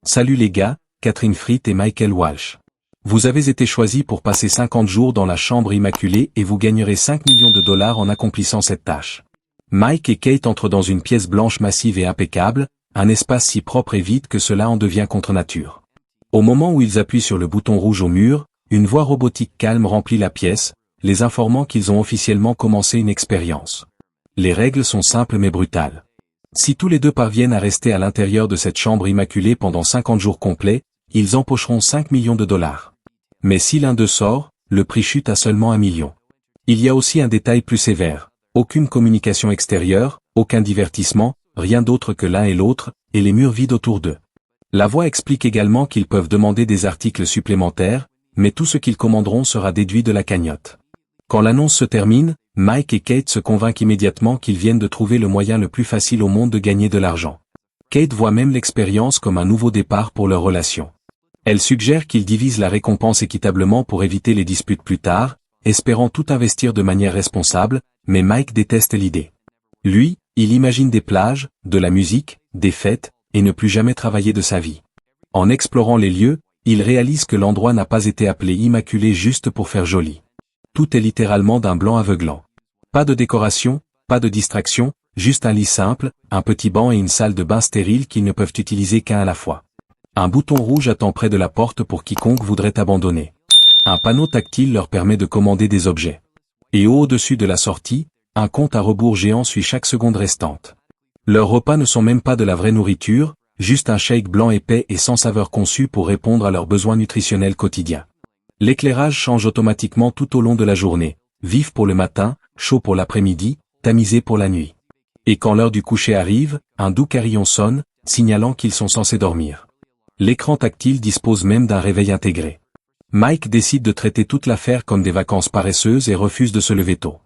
Salut les gars, Catherine Fritt et Michael Walsh. Vous avez été choisis pour passer 50 jours dans la chambre immaculée et vous gagnerez 5 millions de dollars en accomplissant cette tâche. Mike et Kate entrent dans une pièce blanche massive et impeccable, un espace si propre et vide que cela en devient contre nature. Au moment où ils appuient sur le bouton rouge au mur, une voix robotique calme remplit la pièce, les informant qu'ils ont officiellement commencé une expérience. Les règles sont simples mais brutales. Si tous les deux parviennent à rester à l'intérieur de cette chambre immaculée pendant 50 jours complets, ils empocheront 5 millions de dollars. Mais si l'un d'eux sort, le prix chute à seulement 1 million. Il y a aussi un détail plus sévère. Aucune communication extérieure, aucun divertissement, rien d'autre que l'un et l'autre, et les murs vides autour d'eux. La voix explique également qu'ils peuvent demander des articles supplémentaires, mais tout ce qu'ils commanderont sera déduit de la cagnotte. Quand l'annonce se termine, Mike et Kate se convainquent immédiatement qu'ils viennent de trouver le moyen le plus facile au monde de gagner de l'argent. Kate voit même l'expérience comme un nouveau départ pour leur relation. Elle suggère qu'ils divisent la récompense équitablement pour éviter les disputes plus tard, espérant tout investir de manière responsable, mais Mike déteste l'idée. Lui, il imagine des plages, de la musique, des fêtes, et ne plus jamais travailler de sa vie. En explorant les lieux, il réalise que l'endroit n'a pas été appelé immaculé juste pour faire joli. Tout est littéralement d'un blanc aveuglant. Pas de décoration, pas de distraction, juste un lit simple, un petit banc et une salle de bain stérile qu'ils ne peuvent utiliser qu'un à la fois. Un bouton rouge attend près de la porte pour quiconque voudrait abandonner. Un panneau tactile leur permet de commander des objets. Et au-dessus de la sortie, un compte à rebours géant suit chaque seconde restante. Leurs repas ne sont même pas de la vraie nourriture, juste un shake blanc épais et sans saveur conçu pour répondre à leurs besoins nutritionnels quotidiens. L'éclairage change automatiquement tout au long de la journée, vif pour le matin, chaud pour l'après-midi, tamisé pour la nuit. Et quand l'heure du coucher arrive, un doux carillon sonne, signalant qu'ils sont censés dormir. L'écran tactile dispose même d'un réveil intégré. Mike décide de traiter toute l'affaire comme des vacances paresseuses et refuse de se lever tôt.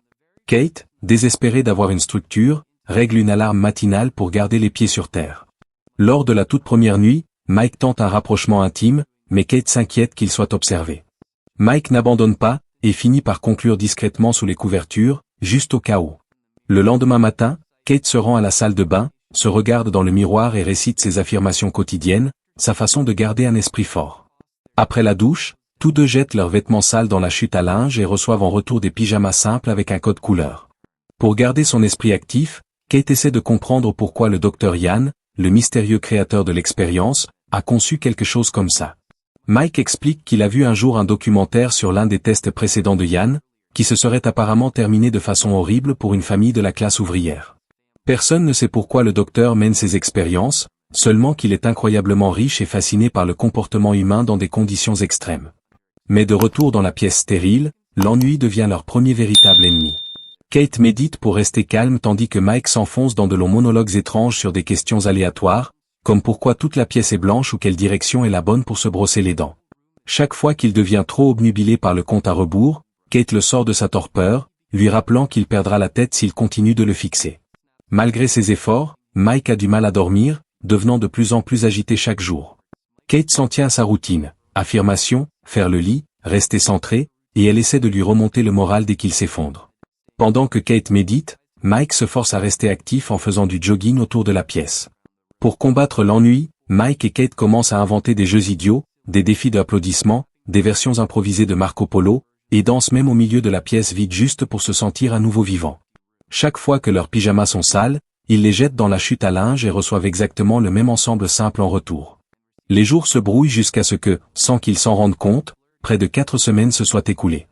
Kate, désespérée d'avoir une structure, règle une alarme matinale pour garder les pieds sur terre. Lors de la toute première nuit, Mike tente un rapprochement intime, mais Kate s'inquiète qu'il soit observé. Mike n'abandonne pas, et finit par conclure discrètement sous les couvertures, juste au cas où. Le lendemain matin, Kate se rend à la salle de bain, se regarde dans le miroir et récite ses affirmations quotidiennes, sa façon de garder un esprit fort. Après la douche, tous deux jettent leurs vêtements sales dans la chute à linge et reçoivent en retour des pyjamas simples avec un code couleur. Pour garder son esprit actif, Kate essaie de comprendre pourquoi le Dr Yann, le mystérieux créateur de l'expérience, a conçu quelque chose comme ça. Mike explique qu'il a vu un jour un documentaire sur l'un des tests précédents de Yann, qui se serait apparemment terminé de façon horrible pour une famille de la classe ouvrière. Personne ne sait pourquoi le docteur mène ces expériences, seulement qu'il est incroyablement riche et fasciné par le comportement humain dans des conditions extrêmes. Mais de retour dans la pièce stérile, l'ennui devient leur premier véritable ennemi. Kate médite pour rester calme tandis que Mike s'enfonce dans de longs monologues étranges sur des questions aléatoires, comme pourquoi toute la pièce est blanche ou quelle direction est la bonne pour se brosser les dents. Chaque fois qu'il devient trop obnubilé par le compte à rebours, Kate le sort de sa torpeur, lui rappelant qu'il perdra la tête s'il continue de le fixer. Malgré ses efforts, Mike a du mal à dormir, devenant de plus en plus agité chaque jour. Kate s'en tient à sa routine, affirmation, faire le lit, rester centré, et elle essaie de lui remonter le moral dès qu'il s'effondre. Pendant que Kate médite, Mike se force à rester actif en faisant du jogging autour de la pièce. Pour combattre l'ennui, Mike et Kate commencent à inventer des jeux idiots, des défis d'applaudissements, des versions improvisées de Marco Polo, et dansent même au milieu de la pièce vide juste pour se sentir à nouveau vivant. Chaque fois que leurs pyjamas sont sales, ils les jettent dans la chute à linge et reçoivent exactement le même ensemble simple en retour. Les jours se brouillent jusqu'à ce que, sans qu'ils s'en rendent compte, près de 4 semaines se soient écoulées.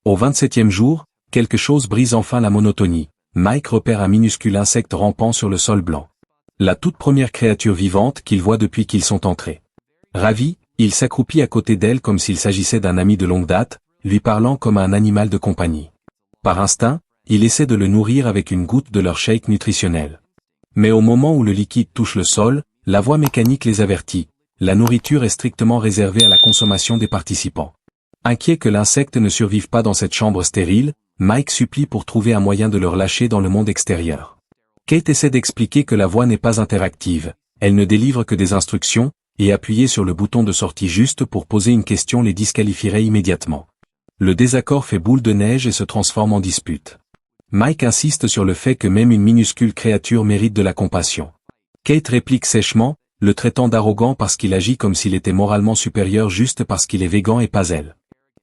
Au 27e jour, quelque chose brise enfin la monotonie. Mike repère un minuscule insecte rampant sur le sol blanc. La toute première créature vivante qu'il voit depuis qu'ils sont entrés. Ravi, il s'accroupit à côté d'elle comme s'il s'agissait d'un ami de longue date, lui parlant comme à un animal de compagnie. Par instinct, il essaie de le nourrir avec une goutte de leur shake nutritionnel. Mais au moment où le liquide touche le sol, la voix mécanique les avertit. La nourriture est strictement réservée à la consommation des participants. Inquiet que l'insecte ne survive pas dans cette chambre stérile, Mike supplie pour trouver un moyen de le relâcher dans le monde extérieur. Kate essaie d'expliquer que la voix n'est pas interactive, elle ne délivre que des instructions, et appuyer sur le bouton de sortie juste pour poser une question les disqualifierait immédiatement. Le désaccord fait boule de neige et se transforme en dispute. Mike insiste sur le fait que même une minuscule créature mérite de la compassion. Kate réplique sèchement, le traitant d'arrogant parce qu'il agit comme s'il était moralement supérieur juste parce qu'il est végan et pas elle.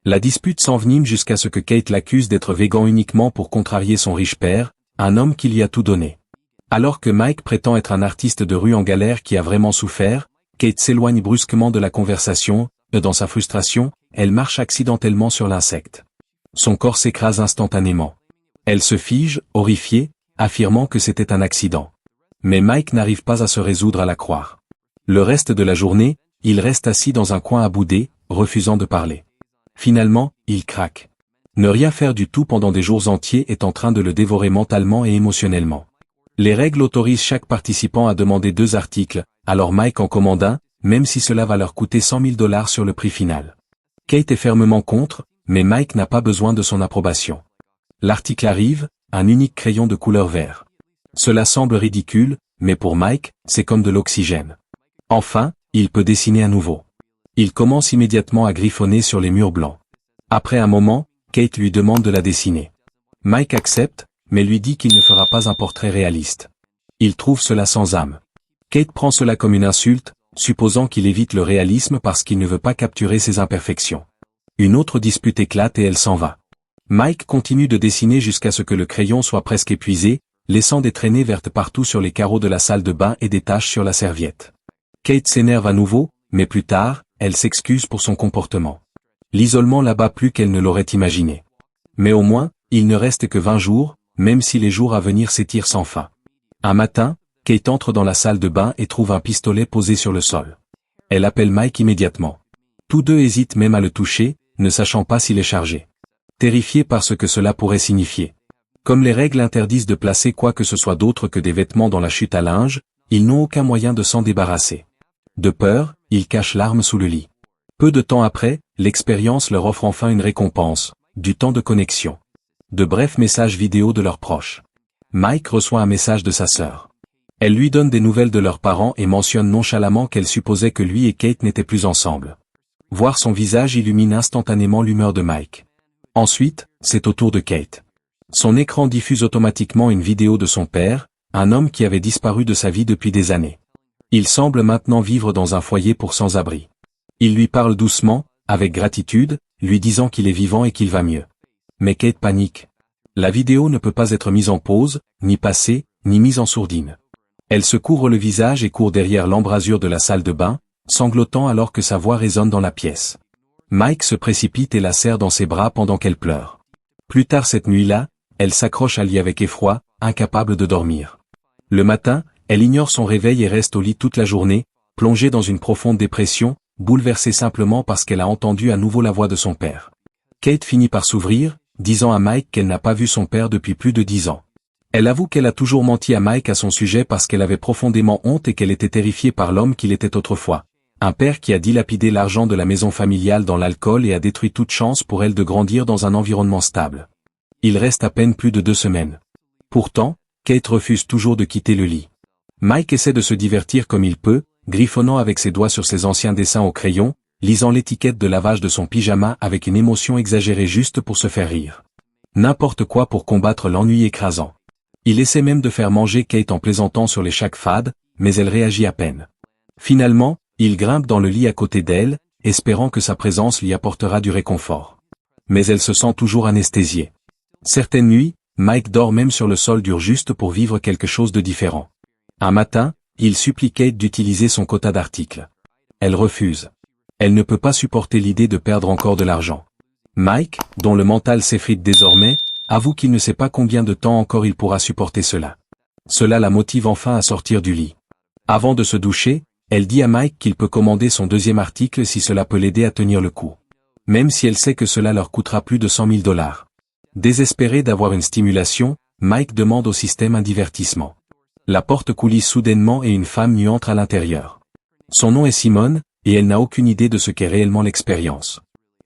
La dispute s'envenime jusqu'à ce que Kate l'accuse d'être végan uniquement pour contrarier son riche père, un homme qui lui a tout donné. Alors que Mike prétend être un artiste de rue en galère qui a vraiment souffert, Kate s'éloigne brusquement de la conversation, et dans sa frustration, elle marche accidentellement sur l'insecte. Son corps s'écrase instantanément. Elle se fige, horrifiée, affirmant que c'était un accident. Mais Mike n'arrive pas à se résoudre à la croire. Le reste de la journée, il reste assis dans un coin à bouder, refusant de parler. Finalement, il craque. Ne rien faire du tout pendant des jours entiers est en train de le dévorer mentalement et émotionnellement. Les règles autorisent chaque participant à demander 2 articles, alors Mike en commande un, même si cela va leur coûter $100 000 sur le prix final. Kate est fermement contre, mais Mike n'a pas besoin de son approbation. L'article arrive, un unique crayon de couleur vert. Cela semble ridicule, mais pour Mike, c'est comme de l'oxygène. Enfin, il peut dessiner à nouveau. Il commence immédiatement à griffonner sur les murs blancs. Après un moment, Kate lui demande de la dessiner. Mike accepte, mais lui dit qu'il ne fera pas un portrait réaliste. Il trouve cela sans âme. Kate prend cela comme une insulte, supposant qu'il évite le réalisme parce qu'il ne veut pas capturer ses imperfections. Une autre dispute éclate et elle s'en va. Mike continue de dessiner jusqu'à ce que le crayon soit presque épuisé, laissant des traînées vertes partout sur les carreaux de la salle de bain et des taches sur la serviette. Kate s'énerve à nouveau, mais plus tard, elle s'excuse pour son comportement. L'isolement l'abat plus qu'elle ne l'aurait imaginé. Mais au moins, il ne reste que 20 jours, même si les jours à venir s'étirent sans fin. Un matin, Kate entre dans la salle de bain et trouve un pistolet posé sur le sol. Elle appelle Mike immédiatement. Tous deux hésitent même à le toucher, ne sachant pas s'il est chargé. Terrifiés par ce que cela pourrait signifier. Comme les règles interdisent de placer quoi que ce soit d'autre que des vêtements dans la chute à linge, ils n'ont aucun moyen de s'en débarrasser. De peur, ils cachent l'arme sous le lit. Peu de temps après, l'expérience leur offre enfin une récompense, du temps de connexion. De brefs messages vidéo de leurs proches. Mike reçoit un message de sa sœur. Elle lui donne des nouvelles de leurs parents et mentionne nonchalamment qu'elle supposait que lui et Kate n'étaient plus ensemble. Voir son visage illumine instantanément l'humeur de Mike. Ensuite, c'est au tour de Kate. Son écran diffuse automatiquement une vidéo de son père, un homme qui avait disparu de sa vie depuis des années. Il semble maintenant vivre dans un foyer pour sans-abri. Il lui parle doucement, avec gratitude, lui disant qu'il est vivant et qu'il va mieux. Mais Kate panique. La vidéo ne peut pas être mise en pause, ni passée, ni mise en sourdine. Elle se couvre le visage et court derrière l'embrasure de la salle de bain, sanglotant alors que sa voix résonne dans la pièce. Mike se précipite et la serre dans ses bras pendant qu'elle pleure. Plus tard cette nuit-là, elle s'accroche à lui avec effroi, incapable de dormir. Le matin, elle ignore son réveil et reste au lit toute la journée, plongée dans une profonde dépression, bouleversée simplement parce qu'elle a entendu à nouveau la voix de son père. Kate finit par s'ouvrir, disant à Mike qu'elle n'a pas vu son père depuis plus de 10 ans. Elle avoue qu'elle a toujours menti à Mike à son sujet parce qu'elle avait profondément honte et qu'elle était terrifiée par l'homme qu'il était autrefois. Un père qui a dilapidé l'argent de la maison familiale dans l'alcool et a détruit toute chance pour elle de grandir dans un environnement stable. Il reste à peine plus de 2 semaines. Pourtant, Kate refuse toujours de quitter le lit. Mike essaie de se divertir comme il peut, griffonnant avec ses doigts sur ses anciens dessins au crayon, lisant l'étiquette de lavage de son pyjama avec une émotion exagérée juste pour se faire rire. N'importe quoi pour combattre l'ennui écrasant. Il essaie même de faire manger Kate en plaisantant sur les chaques fades, mais elle réagit à peine. Finalement, il grimpe dans le lit à côté d'elle, espérant que sa présence lui apportera du réconfort. Mais elle se sent toujours anesthésiée. Certaines nuits, Mike dort même sur le sol dur juste pour vivre quelque chose de différent. Un matin, il supplie Kate d'utiliser son quota d'articles. Elle refuse. Elle ne peut pas supporter l'idée de perdre encore de l'argent. Mike, dont le mental s'effrite désormais, avoue qu'il ne sait pas combien de temps encore il pourra supporter cela. Cela la motive enfin à sortir du lit. Avant de se doucher, elle dit à Mike qu'il peut commander son 2e article si cela peut l'aider à tenir le coup. Même si elle sait que cela leur coûtera plus de $100 000. Désespéré d'avoir une stimulation, Mike demande au système un divertissement. La porte coulisse soudainement et une femme nue entre à l'intérieur. Son nom est Simone, et elle n'a aucune idée de ce qu'est réellement l'expérience.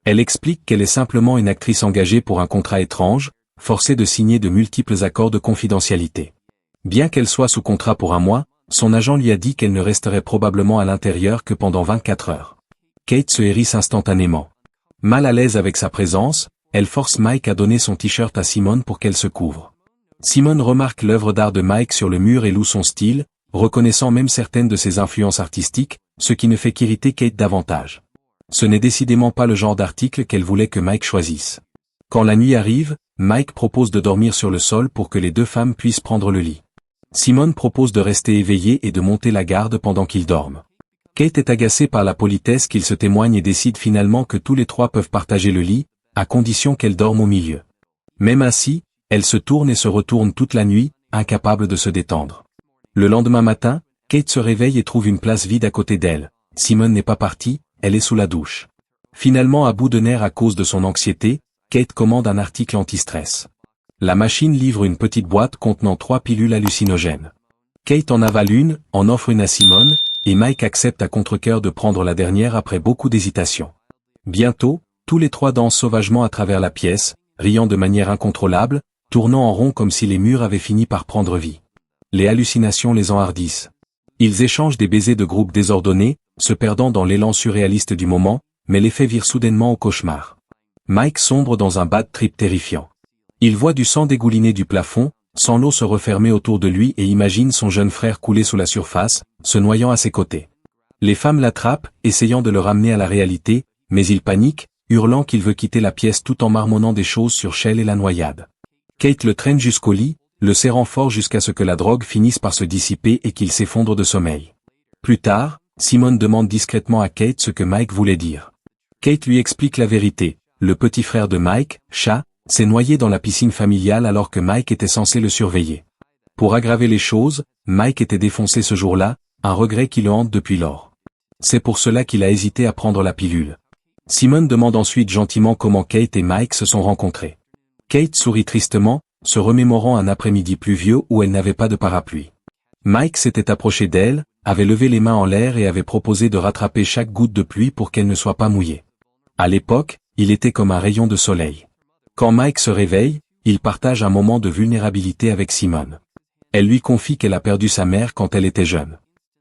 Elle explique qu'elle est simplement une actrice engagée pour un contrat étrange, forcée de signer de multiples accords de confidentialité. Bien qu'elle soit sous contrat pour un mois, son agent lui a dit qu'elle ne resterait probablement à l'intérieur que pendant 24 heures. Kate se hérisse instantanément. Mal à l'aise avec sa présence, elle force Mike à donner son t-shirt à Simone pour qu'elle se couvre. Simone remarque l'œuvre d'art de Mike sur le mur et loue son style, reconnaissant même certaines de ses influences artistiques, ce qui ne fait qu'irriter Kate davantage. Ce n'est décidément pas le genre d'article qu'elle voulait que Mike choisisse. Quand la nuit arrive, Mike propose de dormir sur le sol pour que les deux femmes puissent prendre le lit. Simone propose de rester éveillée et de monter la garde pendant qu'ils dorment. Kate est agacée par la politesse qu'ils se témoignent et décide finalement que tous les trois peuvent partager le lit, à condition qu'elle dorme au milieu. Même ainsi, elle se tourne et se retourne toute la nuit, incapable de se détendre. Le lendemain matin, Kate se réveille et trouve une place vide à côté d'elle. Simone n'est pas partie, elle est sous la douche. Finalement à bout de nerfs à cause de son anxiété, Kate commande un article anti-stress. La machine livre une petite boîte contenant 3 pilules hallucinogènes. Kate en avale une, en offre une à Simone, et Mike accepte à contre-cœur de prendre la dernière après beaucoup d'hésitation. Bientôt, tous les trois dansent sauvagement à travers la pièce, riant de manière incontrôlable, tournant en rond comme si les murs avaient fini par prendre vie. Les hallucinations les enhardissent. Ils échangent des baisers de groupe désordonnés, se perdant dans l'élan surréaliste du moment, mais l'effet vire soudainement au cauchemar. Mike sombre dans un bad trip terrifiant. Il voit du sang dégouliner du plafond, sent l'eau se refermer autour de lui et imagine son jeune frère couler sous la surface, se noyant à ses côtés. Les femmes l'attrapent, essayant de le ramener à la réalité, mais il panique, hurlant qu'il veut quitter la pièce tout en marmonnant des choses sur Shell et la noyade. Kate le traîne jusqu'au lit, le serrant fort jusqu'à ce que la drogue finisse par se dissiper et qu'il s'effondre de sommeil. Plus tard, Simone demande discrètement à Kate ce que Mike voulait dire. Kate lui explique la vérité. Le petit frère de Mike, Chat, s'est noyé dans la piscine familiale alors que Mike était censé le surveiller. Pour aggraver les choses, Mike était défoncé ce jour-là, un regret qui le hante depuis lors. C'est pour cela qu'il a hésité à prendre la pilule. Simone demande ensuite gentiment comment Kate et Mike se sont rencontrés. Kate sourit tristement, se remémorant un après-midi pluvieux où elle n'avait pas de parapluie. Mike s'était approché d'elle, avait levé les mains en l'air et avait proposé de rattraper chaque goutte de pluie pour qu'elle ne soit pas mouillée. À l'époque, il était comme un rayon de soleil. Quand Mike se réveille, il partage un moment de vulnérabilité avec Simone. Elle lui confie qu'elle a perdu sa mère quand elle était jeune.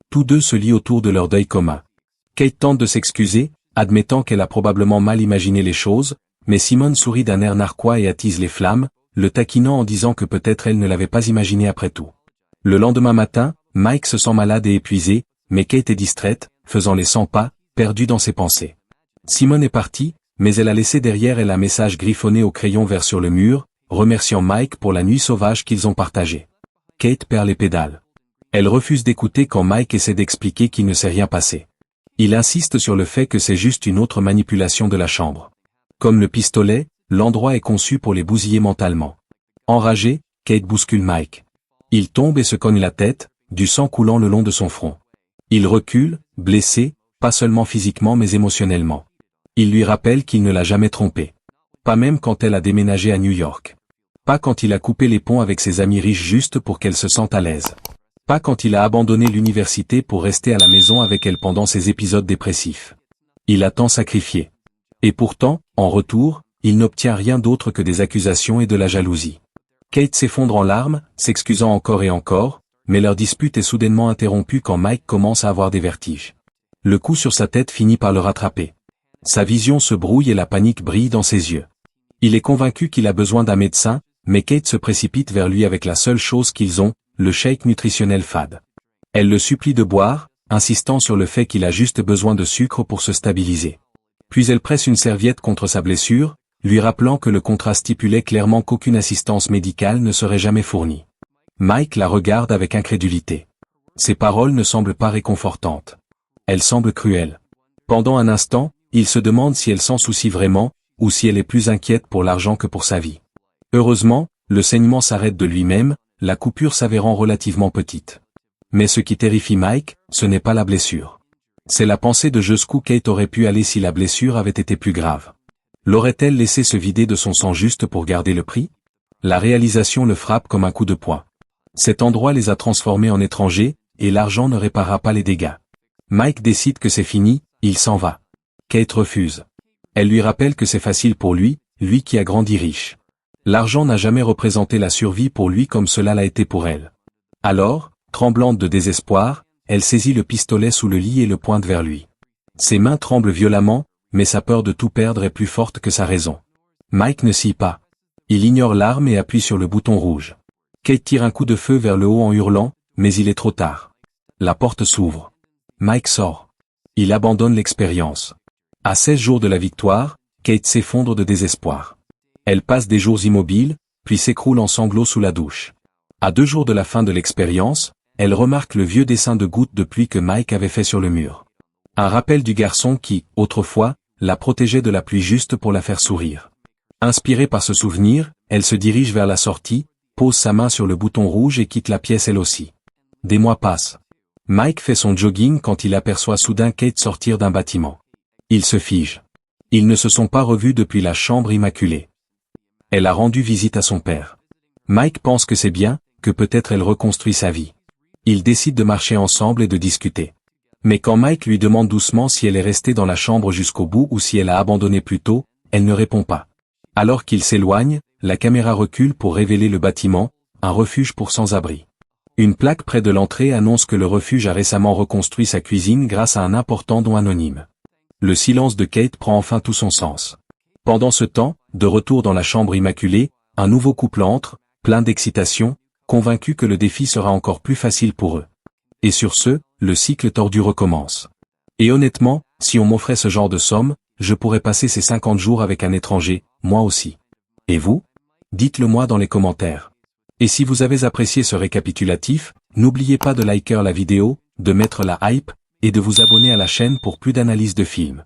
Tous deux se lient autour de leur deuil commun. Kate tente de s'excuser, admettant qu'elle a probablement mal imaginé les choses, mais Simone sourit d'un air narquois et attise les flammes, le taquinant en disant que peut-être elle ne l'avait pas imaginé après tout. Le lendemain matin, Mike se sent malade et épuisé, mais Kate est distraite, faisant les 100 pas, perdue dans ses pensées. Simone est partie, mais elle a laissé derrière elle un message griffonné au crayon vert sur le mur, remerciant Mike pour la nuit sauvage qu'ils ont partagée. Kate perd les pédales. Elle refuse d'écouter quand Mike essaie d'expliquer qu'il ne s'est rien passé. Il insiste sur le fait que c'est juste une autre manipulation de la chambre. Comme le pistolet, l'endroit est conçu pour les bousiller mentalement. Enragée, Kate bouscule Mike. Il tombe et se cogne la tête, du sang coulant le long de son front. Il recule, blessé, pas seulement physiquement mais émotionnellement. Il lui rappelle qu'il ne l'a jamais trompée. Pas même quand elle a déménagé à New York. Pas quand il a coupé les ponts avec ses amis riches juste pour qu'elle se sente à l'aise. Pas quand il a abandonné l'université pour rester à la maison avec elle pendant ses épisodes dépressifs. Il a tant sacrifié. Et pourtant, en retour, il n'obtient rien d'autre que des accusations et de la jalousie. Kate s'effondre en larmes, s'excusant encore et encore, mais leur dispute est soudainement interrompue quand Mike commence à avoir des vertiges. Le coup sur sa tête finit par le rattraper. Sa vision se brouille et la panique brille dans ses yeux. Il est convaincu qu'il a besoin d'un médecin, mais Kate se précipite vers lui avec la seule chose qu'ils ont, le shake nutritionnel fade. Elle le supplie de boire, insistant sur le fait qu'il a juste besoin de sucre pour se stabiliser. Puis elle presse une serviette contre sa blessure, lui rappelant que le contrat stipulait clairement qu'aucune assistance médicale ne serait jamais fournie. Mike la regarde avec incrédulité. Ses paroles ne semblent pas réconfortantes. Elles semblent cruelles. Pendant un instant, il se demande si elle s'en soucie vraiment, ou si elle est plus inquiète pour l'argent que pour sa vie. Heureusement, le saignement s'arrête de lui-même, la coupure s'avérant relativement petite. Mais ce qui terrifie Mike, ce n'est pas la blessure. C'est la pensée de jusqu'où Kate aurait pu aller si la blessure avait été plus grave. L'aurait-elle laissé se vider de son sang juste pour garder le prix? La réalisation le frappe comme un coup de poing. Cet endroit les a transformés en étrangers, et l'argent ne réparera pas les dégâts. Mike décide que c'est fini, il s'en va. Kate refuse. Elle lui rappelle que c'est facile pour lui, lui qui a grandi riche. L'argent n'a jamais représenté la survie pour lui comme cela l'a été pour elle. Alors, tremblante de désespoir, elle saisit le pistolet sous le lit et le pointe vers lui. Ses mains tremblent violemment, mais sa peur de tout perdre est plus forte que sa raison. Mike ne scie pas. Il ignore l'arme et appuie sur le bouton rouge. Kate tire un coup de feu vers le haut en hurlant, mais il est trop tard. La porte s'ouvre. Mike sort. Il abandonne l'expérience. À 16 jours de la victoire, Kate s'effondre de désespoir. Elle passe des jours immobiles, puis s'écroule en sanglots sous la douche. À 2 jours de la fin de l'expérience, elle remarque le vieux dessin de gouttes de pluie que Mike avait fait sur le mur. Un rappel du garçon qui, autrefois, la protégeait de la pluie juste pour la faire sourire. Inspirée par ce souvenir, elle se dirige vers la sortie, pose sa main sur le bouton rouge et quitte la pièce elle aussi. Des mois passent. Mike fait son jogging quand il aperçoit soudain Kate sortir d'un bâtiment. Il se fige. Ils ne se sont pas revus depuis la chambre immaculée. Elle a rendu visite à son père. Mike pense que c'est bien, que peut-être elle reconstruit sa vie. Ils décident de marcher ensemble et de discuter. Mais quand Mike lui demande doucement si elle est restée dans la chambre jusqu'au bout ou si elle a abandonné plus tôt, elle ne répond pas. Alors qu'il s'éloigne, la caméra recule pour révéler le bâtiment, un refuge pour sans-abri. Une plaque près de l'entrée annonce que le refuge a récemment reconstruit sa cuisine grâce à un important don anonyme. Le silence de Kate prend enfin tout son sens. Pendant ce temps, de retour dans la chambre immaculée, un nouveau couple entre, plein d'excitation, convaincu que le défi sera encore plus facile pour eux. Et sur ce, le cycle tordu recommence. Et honnêtement, si on m'offrait ce genre de somme, je pourrais passer ces 50 jours avec un étranger, moi aussi. Et vous? Dites-le moi dans les commentaires. Et si vous avez apprécié ce récapitulatif, n'oubliez pas de liker la vidéo, de mettre la hype, et de vous abonner à la chaîne pour plus d'analyses de films.